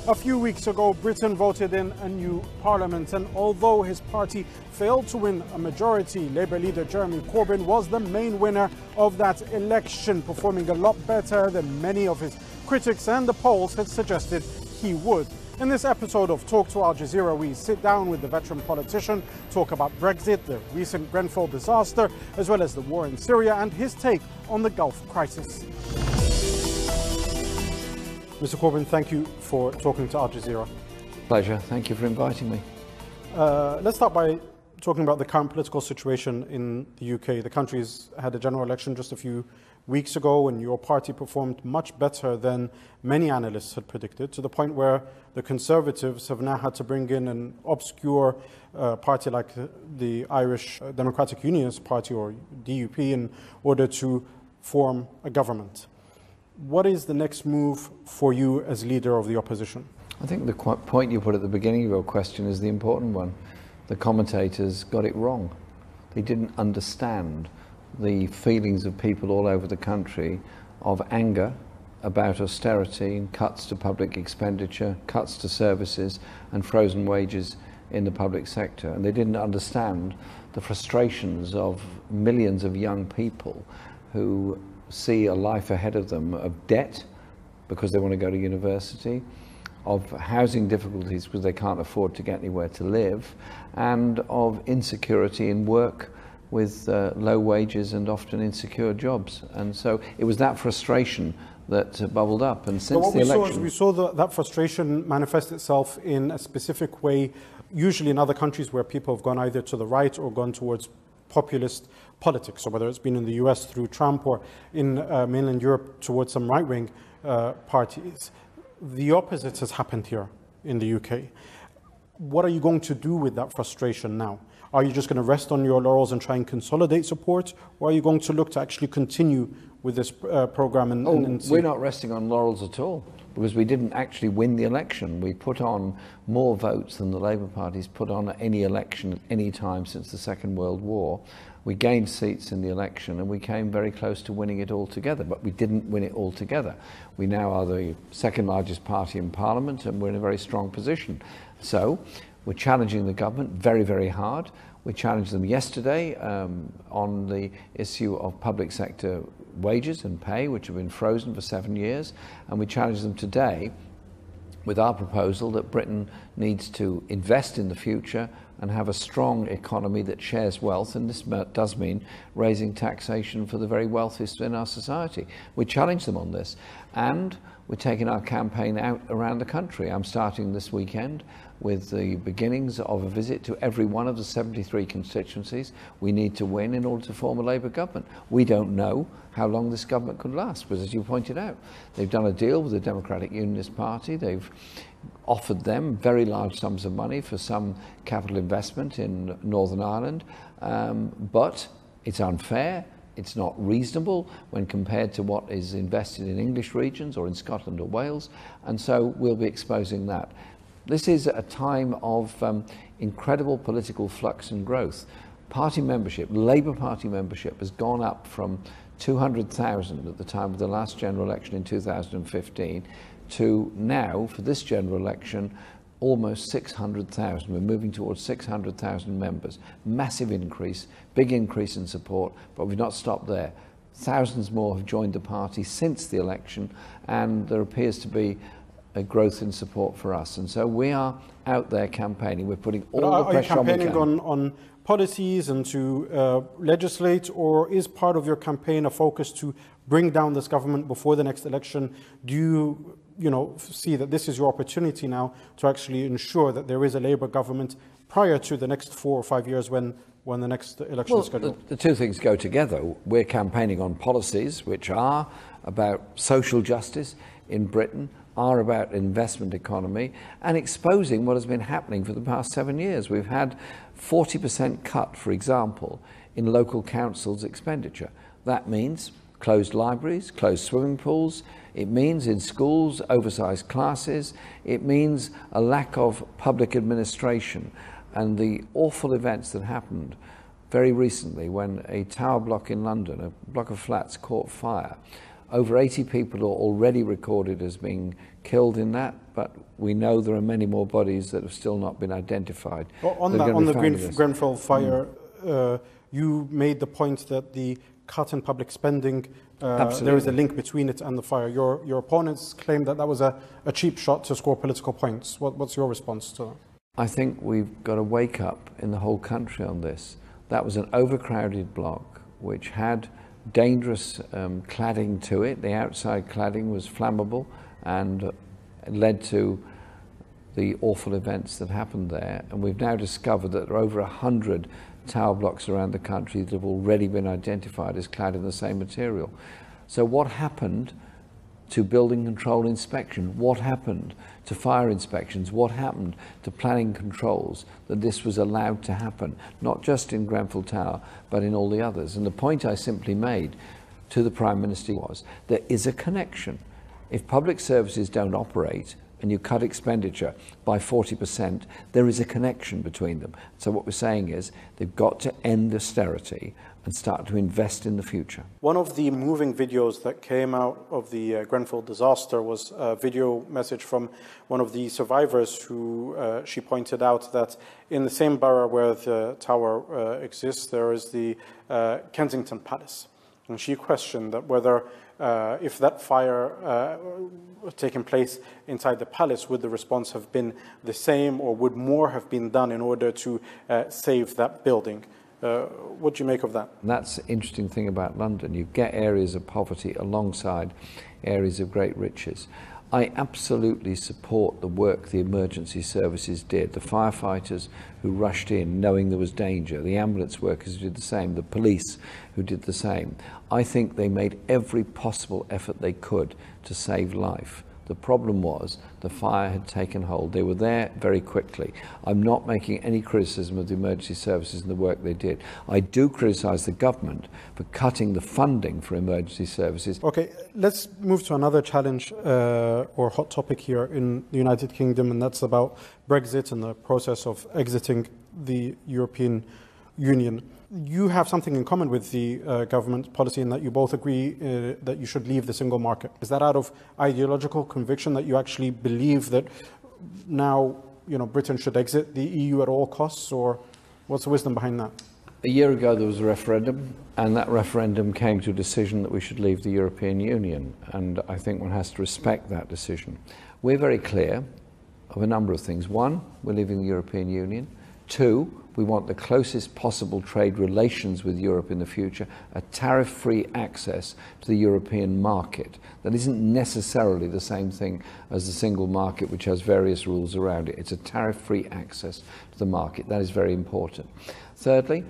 A few weeks ago, Britain voted in a new parliament, and although his party failed to win a majority, Labour leader Jeremy Corbyn was the main winner of that election, performing a lot better than many of his critics and the polls had suggested he would. In this episode of Talk to Al Jazeera, we sit down with the veteran politician, talk about Brexit, the recent Grenfell disaster, as well as the war in Syria and his take on the Gulf crisis. Mr. Corbyn, thank you for talking to Al Jazeera. Pleasure. Thank you for inviting me. Let's start by talking about the current political situation in the UK. The country's had a general election just a few weeks ago, and your party performed much better than many analysts had predicted, to the point where the Conservatives have now had to bring in an obscure party like the Irish Democratic Unionist Party, or DUP, in order to form a government. What is the next move for you as leader of the opposition? I think the point you put at the beginning of your question is the important one. The commentators got it wrong. They didn't understand the feelings of people all over the country of anger about austerity and cuts to public expenditure, cuts to services and frozen wages in the public sector. And they didn't understand the frustrations of millions of young people who see a life ahead of them of debt because they want to go to university, of housing difficulties because they can't afford to get anywhere to live, and of insecurity in work with low wages and often insecure jobs. And so it was that frustration that bubbled up. And since the election, we saw that frustration manifest itself in a specific way, usually in other countries where people have gone either to the right or gone towards populist politics, so whether it's been in the US through Trump or in mainland Europe towards some right-wing parties. The opposite has happened here in the UK. What are you going to do with that frustration now? Are you just going to rest on your laurels and try and consolidate support, or are you going to look to actually continue with this program? We're not resting on laurels at all, because we didn't actually win the election. We put on more votes than the Labour Party's put on at any election at any time since the Second World War. We gained seats in the election and we came very close to winning it altogether, but we didn't win it altogether. We now are the second largest party in Parliament and we're in a very strong position. So we're challenging the government very, very hard. We challenged them yesterday on the issue of public sector wages and pay, which have been frozen for 7 years, and we challenged them today with our proposal that Britain needs to invest in the future and have a strong economy that shares wealth, and this does mean raising taxation for the very wealthiest in our society. We challenge them on this, and we're taking our campaign out around the country. I'm starting this weekend with the beginnings of a visit to every one of the 73 constituencies we need to win in order to form a Labour government. We don't know how long this government could last, because as you pointed out, they've done a deal with the Democratic Unionist Party. They've offered them very large sums of money for some capital investment in Northern Ireland, but it's unfair. It's not reasonable when compared to what is invested in English regions or in Scotland or Wales, and so we'll be exposing that. This is a time of incredible political flux and growth. Party membership, Labour Party membership, has gone up from 200,000 at the time of the last general election in 2015 to now, for this general election, almost 600,000. We're moving towards 600,000 members. Massive increase, big increase in support, but we've not stopped there. Thousands more have joined the party since the election, and there appears to be a growth in support for us. And so we are out there campaigning. We're putting all the pressure on. Are you campaigning on policies and to legislate, or is part of your campaign a focus to bring down this government before the next election? Do you see that this is your opportunity now to actually ensure that there is a Labour government prior to the next 4 or 5 years when the next election is scheduled? The two things go together. We're campaigning on policies which are about social justice in Britain, are about investment economy, and exposing what has been happening for the past 7 years. We've had 40% cut, for example, in local councils' expenditure. That means closed libraries, closed swimming pools. It means in schools, oversized classes. It means a lack of public administration. And the awful events that happened very recently when a tower block in London, a block of flats, caught fire. Over 80 people are already recorded as being killed in that, but we know there are many more bodies that have still not been identified. On the Grenfell fire, you made the point that the cut in public spending, there is a link between it and the fire. Your opponents claim that that was a cheap shot to score political points. What's your response to that? I think we've got to wake up in the whole country on this. That was an overcrowded block which had dangerous cladding to it. The outside cladding was flammable and led to the awful events that happened there. And we've now discovered that there are over 100 tower blocks around the country that have already been identified as clad in the same material. So what happened to building control inspection? What happened to fire inspections? What happened to planning controls that this was allowed to happen, not just in Grenfell Tower, but in all the others? And the point I simply made to the Prime Minister was there is a connection. If public services don't operate and you cut expenditure by 40%, there is a connection between them. So what we're saying is they've got to end austerity and start to invest in the future. One of the moving videos that came out of the Grenfell disaster was a video message from one of the survivors who she pointed out that in the same borough where the tower exists, there is the Kensington Palace. And she questioned that whether if that fire taken place inside the palace, would the response have been the same, or would more have been done in order to save that building? What do you make of that? That's the interesting thing about London. You get areas of poverty alongside areas of great riches. I absolutely support the work the emergency services did. The firefighters who rushed in knowing there was danger, the ambulance workers who did the same, the police who did the same. I think they made every possible effort they could to save life. The problem was the fire had taken hold. They were there very quickly. I'm not making any criticism of the emergency services and the work they did. I do criticise the government for cutting the funding for emergency services. Okay, let's move to another challenge or hot topic here in the United Kingdom, and that's about Brexit and the process of exiting the European Union. You have something in common with the government policy in that you both agree that you should leave the single market. Is that out of ideological conviction that you actually believe that now, Britain should exit the EU at all costs, or what's the wisdom behind that? A year ago there was a referendum, and that referendum came to a decision that we should leave the European Union, and I think one has to respect that decision. We're very clear of a number of things. One, we're leaving the European Union. Two, we want the closest possible trade relations with Europe in the future, a tariff-free access to the European market. That isn't necessarily the same thing as the single market, which has various rules around it. It's a tariff-free access to the market. That is very important. Thirdly,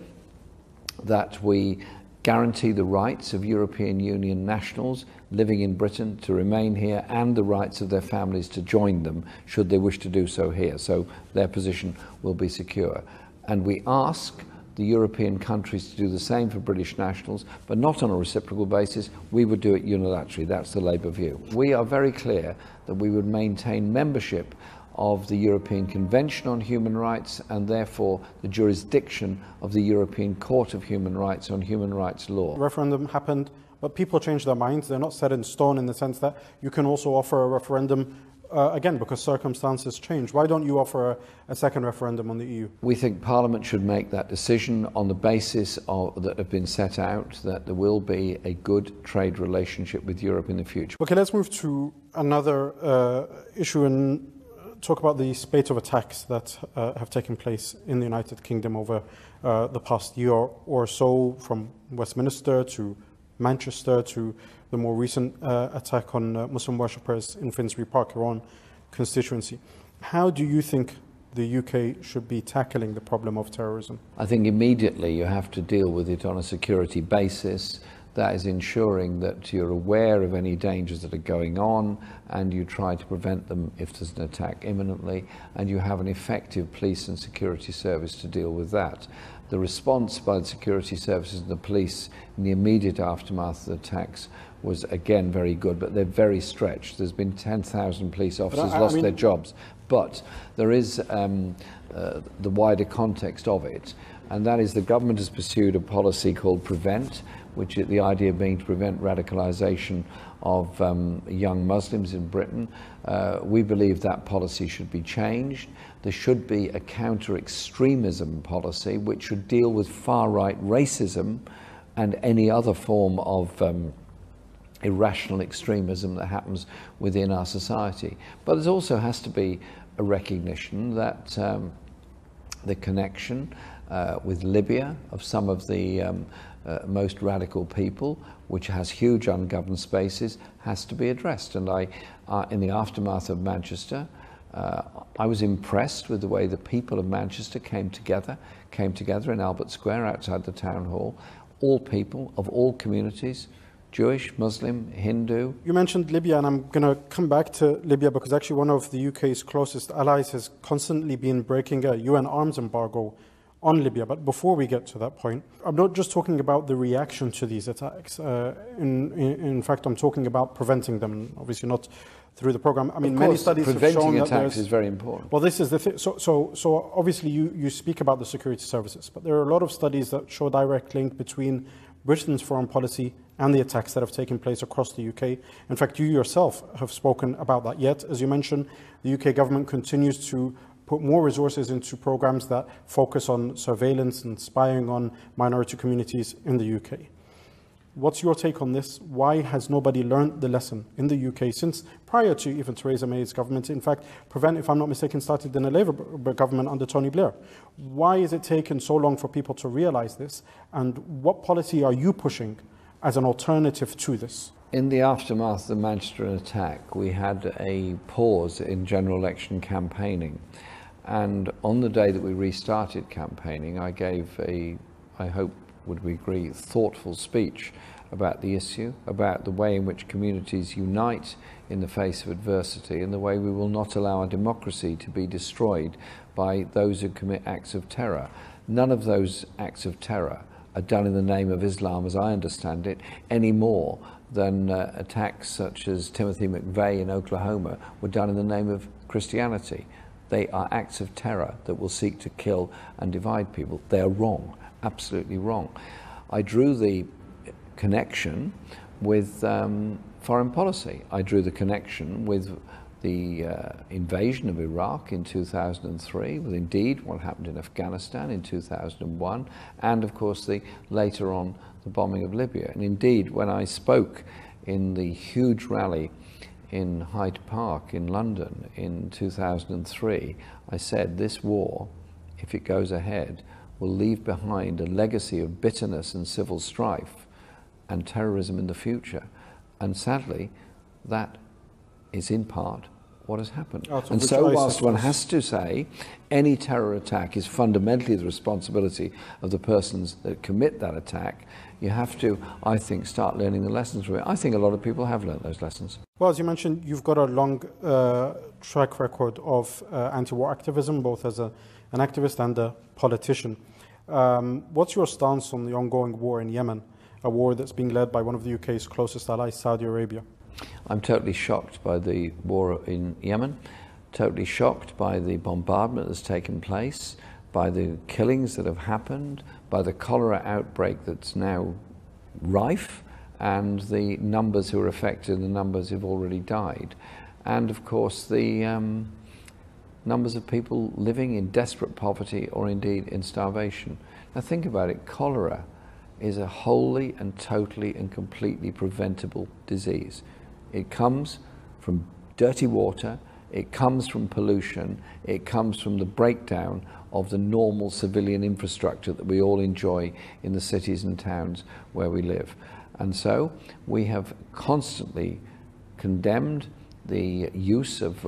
that we guarantee the rights of European Union nationals living in Britain to remain here, and the rights of their families to join them should they wish to do so here. So their position will be secure. And we ask the European countries to do the same for British nationals, but not on a reciprocal basis. We would do it unilaterally. That's the Labour view. We are very clear that we would maintain membership of the European Convention on Human Rights, and therefore the jurisdiction of the European Court of Human Rights on human rights law. The referendum happened, but people change their minds. They're not set in stone in the sense that you can also offer a referendum again, because circumstances change. Why don't you offer a second referendum on the EU? We think Parliament should make that decision on the basis that have been set out, that there will be a good trade relationship with Europe in the future. Okay, let's move to another issue and talk about the spate of attacks that have taken place in the United Kingdom over the past year or so, from Westminster to Manchester to the more recent attack on Muslim worshippers in Finsbury Park, your own constituency. How do you think the UK should be tackling the problem of terrorism? I think immediately you have to deal with it on a security basis. That is ensuring that you're aware of any dangers that are going on, and you try to prevent them if there's an attack imminently, and you have an effective police and security service to deal with that. The response by the security services and the police in the immediate aftermath of the attacks was again very good, but they're very stretched. There's been 10,000 police officers lost their jobs, but there is the wider context of it. and that is the government has pursued a policy called Prevent, which is the idea being to prevent radicalisation of young Muslims in Britain. We believe that policy should be changed. There should be a counter-extremism policy which should deal with far-right racism and any other form of irrational extremism that happens within our society. But there also has to be a recognition that the connection with Libya of some of the most radical people, which has huge ungoverned spaces, has to be addressed. And in the aftermath of Manchester, I was impressed with the way the people of Manchester came together in Albert Square outside the town hall, all people of all communities, Jewish, Muslim, Hindu. You mentioned Libya, and I'm going to come back to Libya because actually one of the UK's closest allies has constantly been breaking a UN arms embargo on Libya. But before we get to that point, I'm not just talking about the reaction to these attacks. In fact, I'm talking about preventing them, obviously not through the program. I mean, many studies have shown that attacks is very important. Well, this is the thing. So obviously you speak about the security services, but there are a lot of studies that show direct link between Britain's foreign policy and the attacks that have taken place across the UK. In fact, you yourself have spoken about that. Yet, as you mentioned, the UK government continues to put more resources into programs that focus on surveillance and spying on minority communities in the UK. What's your take on this? Why has nobody learned the lesson in the UK since prior to even Theresa May's government? In fact, Prevent, if I'm not mistaken, started in a Labour government under Tony Blair. Why has it taken so long for people to realise this? And what policy are you pushing as an alternative to this? In the aftermath of the Manchester attack, we had a pause in general election campaigning. And on the day that we restarted campaigning, I gave I hope would we agree, thoughtful speech about the issue, about the way in which communities unite in the face of adversity, and the way we will not allow our democracy to be destroyed by those who commit acts of terror. None of those acts of terror are done in the name of Islam, as I understand it, any more than attacks such as Timothy McVeigh in Oklahoma were done in the name of Christianity. They are acts of terror that will seek to kill and divide people. They are wrong. Absolutely wrong. I drew the connection with foreign policy. I drew the connection with the invasion of Iraq in 2003, with indeed what happened in Afghanistan in 2001, and of course later on the bombing of Libya. And indeed, when I spoke in the huge rally in Hyde Park in London in 2003, I said this war, if it goes ahead, will leave behind a legacy of bitterness and civil strife and terrorism in the future. And sadly, that is in part what has happened. And so whilst one has to say any terror attack is fundamentally the responsibility of the persons that commit that attack, you have to, I think, start learning the lessons from it. I think a lot of people have learned those lessons. Well, as you mentioned, you've got a long track record of anti-war activism, both as an activist and a politician. What's your stance on the ongoing war in Yemen, a war that's being led by one of the UK's closest allies, Saudi Arabia? I'm totally shocked by the war in Yemen, totally shocked by the bombardment that's taken place, by the killings that have happened, by the cholera outbreak that's now rife, and the numbers who are affected, the numbers who've already died. And of course the numbers of people living in desperate poverty or indeed in starvation. Now think about it, cholera is a wholly and totally and completely preventable disease. It comes from dirty water, it comes from pollution, it comes from the breakdown of the normal civilian infrastructure that we all enjoy in the cities and towns where we live. And so we have constantly condemned the use of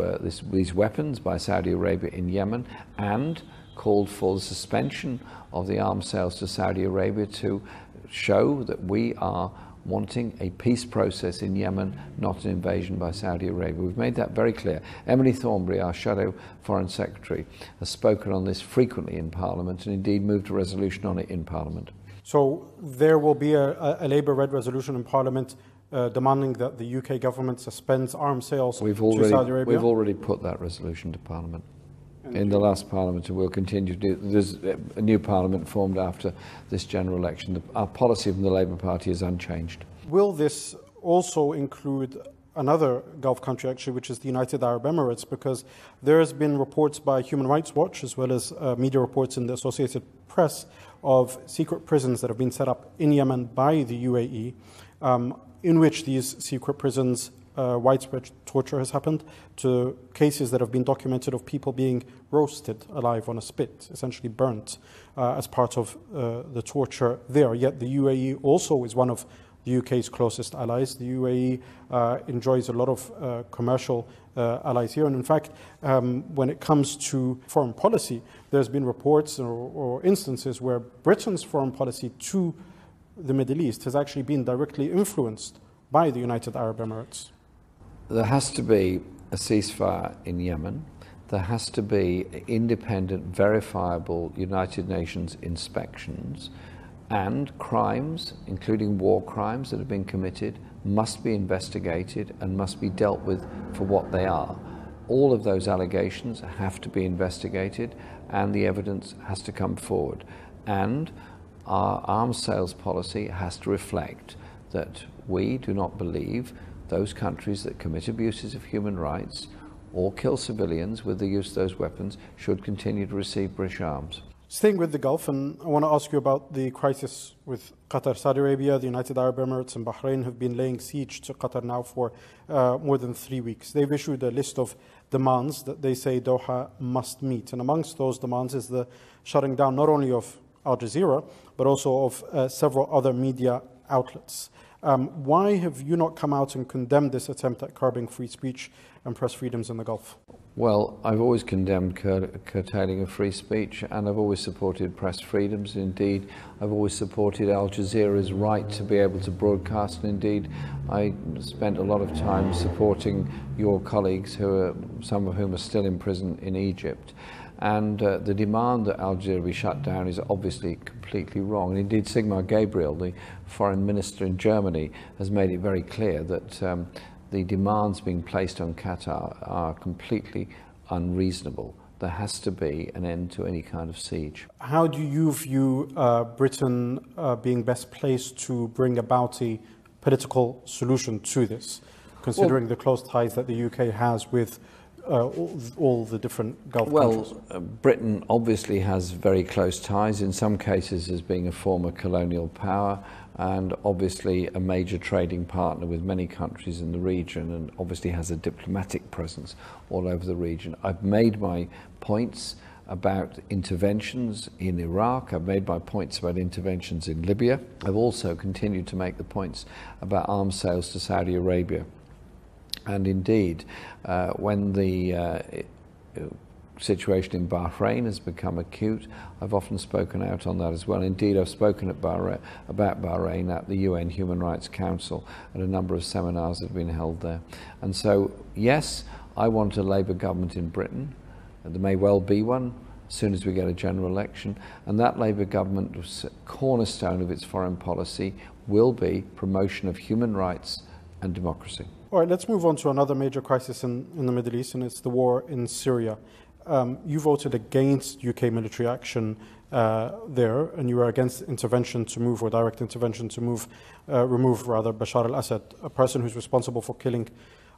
these weapons by Saudi Arabia in Yemen, and called for the suspension of the arms sales to Saudi Arabia to show that we are wanting a peace process in Yemen, not an invasion by Saudi Arabia. We've made that very clear. Emily Thornberry, our Shadow Foreign Secretary, has spoken on this frequently in Parliament and indeed moved a resolution on it in Parliament. So there will be a Labour-led resolution in Parliament demanding that the UK government suspends arms sales to Saudi Arabia? We've already put that resolution to Parliament. in the last parliament, and we'll continue to do. There's a new parliament formed after this general election. Our policy from the Labour Party is unchanged. Will this also include another Gulf country, actually, which is the United Arab Emirates? Because there has been reports by Human Rights Watch, as well as media reports in the Associated Press, of secret prisons that have been set up in Yemen by the UAE, in which these secret prisons, widespread torture has happened, to cases that have been documented of people being roasted alive on a spit, essentially burnt as part of the torture there. Yet the UAE also is one of the UK's closest allies. The UAE enjoys a lot of commercial allies here. And in fact, when it comes to foreign policy, there's been reports or instances where Britain's foreign policy to the Middle East has actually been directly influenced by the United Arab Emirates. There has to be a ceasefire in Yemen. There has to be independent, verifiable United Nations inspections, and crimes, including war crimes that have been committed, must be investigated and must be dealt with for what they are. All of those allegations have to be investigated, and the evidence has to come forward. And our arms sales policy has to reflect that we do not believe those countries that commit abuses of human rights or kill civilians with the use of those weapons should continue to receive British arms. Staying with the Gulf, and I want to ask you about the crisis with Qatar. Saudi Arabia, the United Arab Emirates and Bahrain have been laying siege to Qatar now for more than 3 weeks. They've issued a list of demands that they say Doha must meet. And amongst those demands is the shutting down not only of Al Jazeera, but also of several other media outlets. Why have you not come out and condemned this attempt at curbing free speech and press freedoms in the Gulf? Well, I've always condemned curtailing of free speech, and I've always supported press freedoms. Indeed, I've always supported Al Jazeera's right to be able to broadcast. And indeed, I spent a lot of time supporting your colleagues, some of whom are still in prison in Egypt. And the demand that Al Jazeera be shut down is obviously completely wrong. And indeed, Sigmar Gabriel, the foreign minister in Germany, has made it very clear that the demands being placed on Qatar are completely unreasonable. There has to be an end to any kind of siege. How do you view Britain being best placed to bring about a political solution to this, considering the close ties that the UK has with all the different Gulf countries? Well, Britain obviously has very close ties, in some cases as being a former colonial power, and obviously a major trading partner with many countries in the region, and obviously has a diplomatic presence all over the region. I've made my points about interventions in Iraq. I've made my points about interventions in Libya. I've also continued to make the points about arms sales to Saudi Arabia. And indeed, when the situation in Bahrain has become acute, I've often spoken out on that as well. Indeed, I've spoken about Bahrain at the UN Human Rights Council at a number of seminars that have been held there. And so, yes, I want a Labour government in Britain. There may well be one as soon as we get a general election. And that Labour government's cornerstone of its foreign policy will be promotion of human rights and democracy. All right, let's move on to another major crisis in the Middle East, and it's the war in Syria. You voted against UK military action there, and you were against intervention to move, or direct intervention to remove Bashar al-Assad, a person who's responsible for killing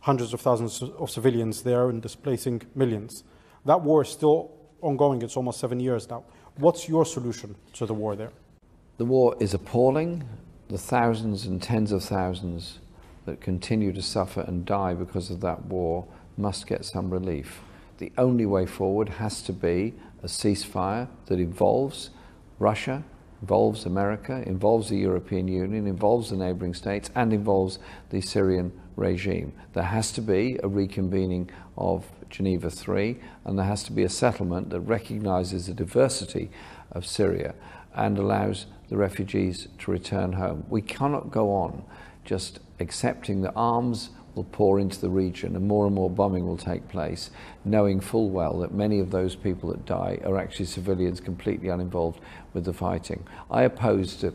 hundreds of thousands of civilians there and displacing millions. That war is still ongoing. It's almost 7 years now. What's your solution to the war there? The war is appalling. The thousands and tens of thousands that continue to suffer and die because of that war must get some relief. The only way forward has to be a ceasefire that involves Russia, involves America, involves the European Union, involves the neighbouring states, and involves the Syrian regime. There has to be a reconvening of Geneva III, and there has to be a settlement that recognises the diversity of Syria and allows the refugees to return home. We cannot go on just accepting that arms will pour into the region and more bombing will take place, knowing full well that many of those people that die are actually civilians completely uninvolved with the fighting. I opposed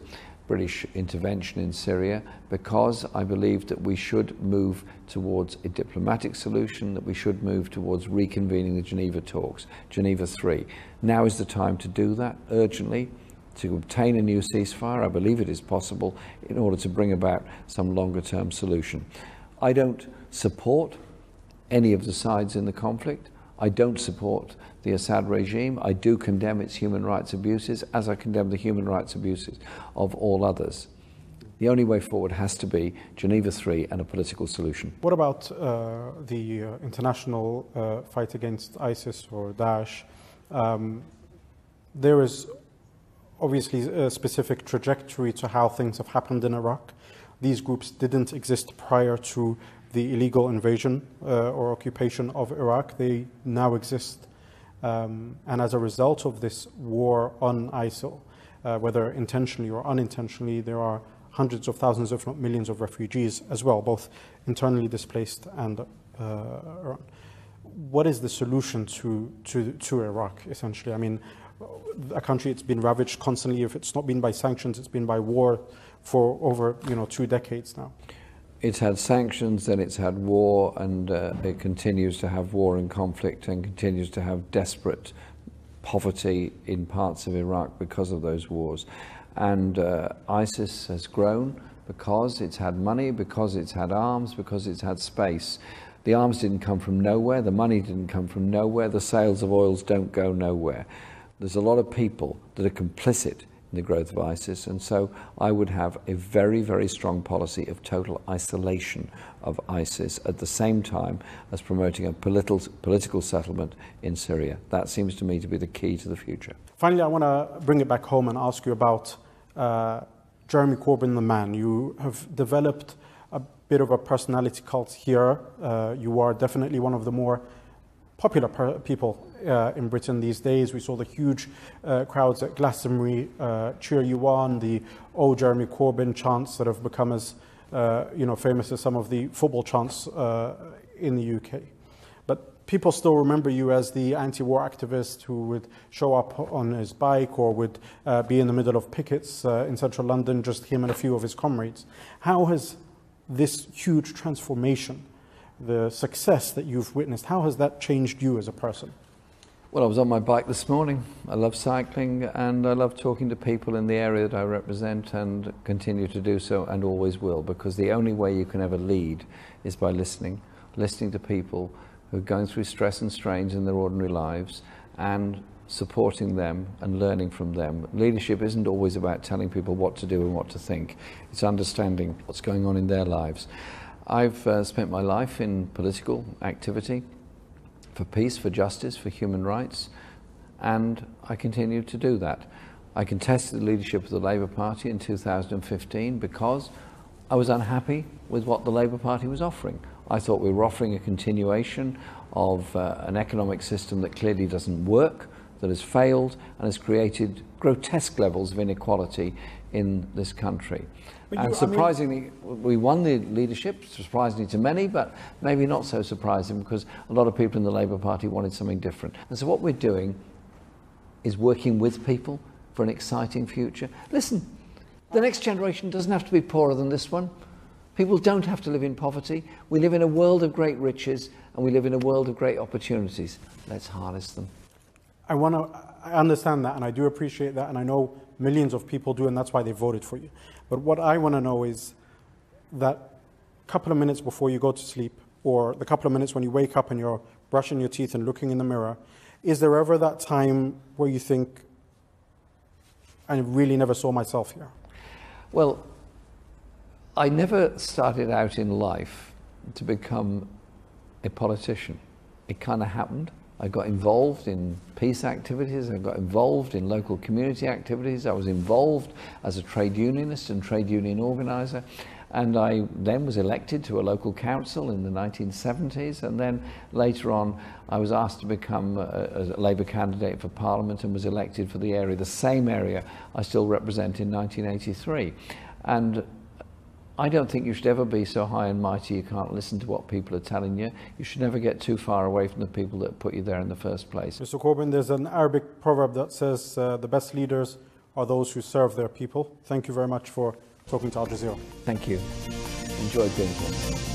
British intervention in Syria, because I believed that we should move towards a diplomatic solution, that we should move towards reconvening the Geneva talks, Geneva 3. Now is the time to do that urgently, to obtain a new ceasefire. I believe it is possible in order to bring about some longer-term solution. I don't support any of the sides in the conflict. I don't support the Assad regime. I do condemn its human rights abuses, as I condemn the human rights abuses of all others. The only way forward has to be Geneva 3 and a political solution. What about the international fight against ISIS or Daesh? There is obviously a specific trajectory to how things have happened in Iraq. These groups didn't exist prior to the illegal invasion or occupation of Iraq. They now exist. And as a result of this war on ISIL, whether intentionally or unintentionally, there are hundreds of thousands, if not millions, of refugees as well, both internally displaced and Iran. What is the solution to Iraq, essentially? I mean, a country, it's been ravaged constantly. If it's not been by sanctions, it's been by war for over 2 decades now. It's had sanctions, then it's had war, and it continues to have war and conflict, and continues to have desperate poverty in parts of Iraq because of those wars. And ISIS has grown because it's had money, because it's had arms, because it's had space. The arms didn't come from nowhere, the money didn't come from nowhere, the sales of oils don't go nowhere. There's a lot of people that are complicit in the growth of ISIS, and so I would have a very, very strong policy of total isolation of ISIS at the same time as promoting a political settlement in Syria. That seems to me to be the key to the future. Finally, I want to bring it back home and ask you about Jeremy Corbyn, the man. You have developed a bit of a personality cult here. You are definitely one of the more popular people in Britain these days. We saw the huge crowds at Glastonbury cheer you on, the "Oh, Jeremy Corbyn" chants that have become as famous as some of the football chants in the UK. But people still remember you as the anti-war activist who would show up on his bike or would be in the middle of pickets in central London, just him and a few of his comrades. How has this huge transformation, the success that you've witnessed, how has that changed you as a person? Well, I was on my bike this morning. I love cycling and I love talking to people in the area that I represent, and continue to do so and always will, because the only way you can ever lead is by listening to people who are going through stress and strains in their ordinary lives and supporting them and learning from them. Leadership isn't always about telling people what to do and what to think. It's understanding what's going on in their lives. I've spent my life in political activity for peace, for justice, for human rights, and I continue to do that. I contested the leadership of the Labour Party in 2015 because I was unhappy with what the Labour Party was offering. I thought we were offering a continuation of an economic system that clearly doesn't work, that has failed and has created grotesque levels of inequality in this country. And surprisingly, we won the leadership, surprisingly to many, but maybe not so surprising, because a lot of people in the Labour Party wanted something different. And so what we're doing is working with people for an exciting future. Listen, the next generation doesn't have to be poorer than this one. People don't have to live in poverty. We live in a world of great riches, and we live in a world of great opportunities. Let's harness them. I understand that, and I do appreciate that, and I know millions of people do, and that's why they voted for you. But what I want to know is that couple of minutes before you go to sleep, or the couple of minutes when you wake up and you're brushing your teeth and looking in the mirror, is there ever that time where you think, I really never saw myself here? Well, I never started out in life to become a politician. It kind of happened. I got involved in peace activities, I got involved in local community activities, I was involved as a trade unionist and trade union organiser, and I then was elected to a local council in the 1970s, and then later on I was asked to become a Labour candidate for Parliament and was elected for the area, the same area I still represent, in 1983. And I don't think you should ever be so high and mighty you can't listen to what people are telling you. You should never get too far away from the people that put you there in the first place. Mr. Corbyn, there's an Arabic proverb that says the best leaders are those who serve their people. Thank you very much for talking to Al Jazeera. Thank you. Enjoyed being here.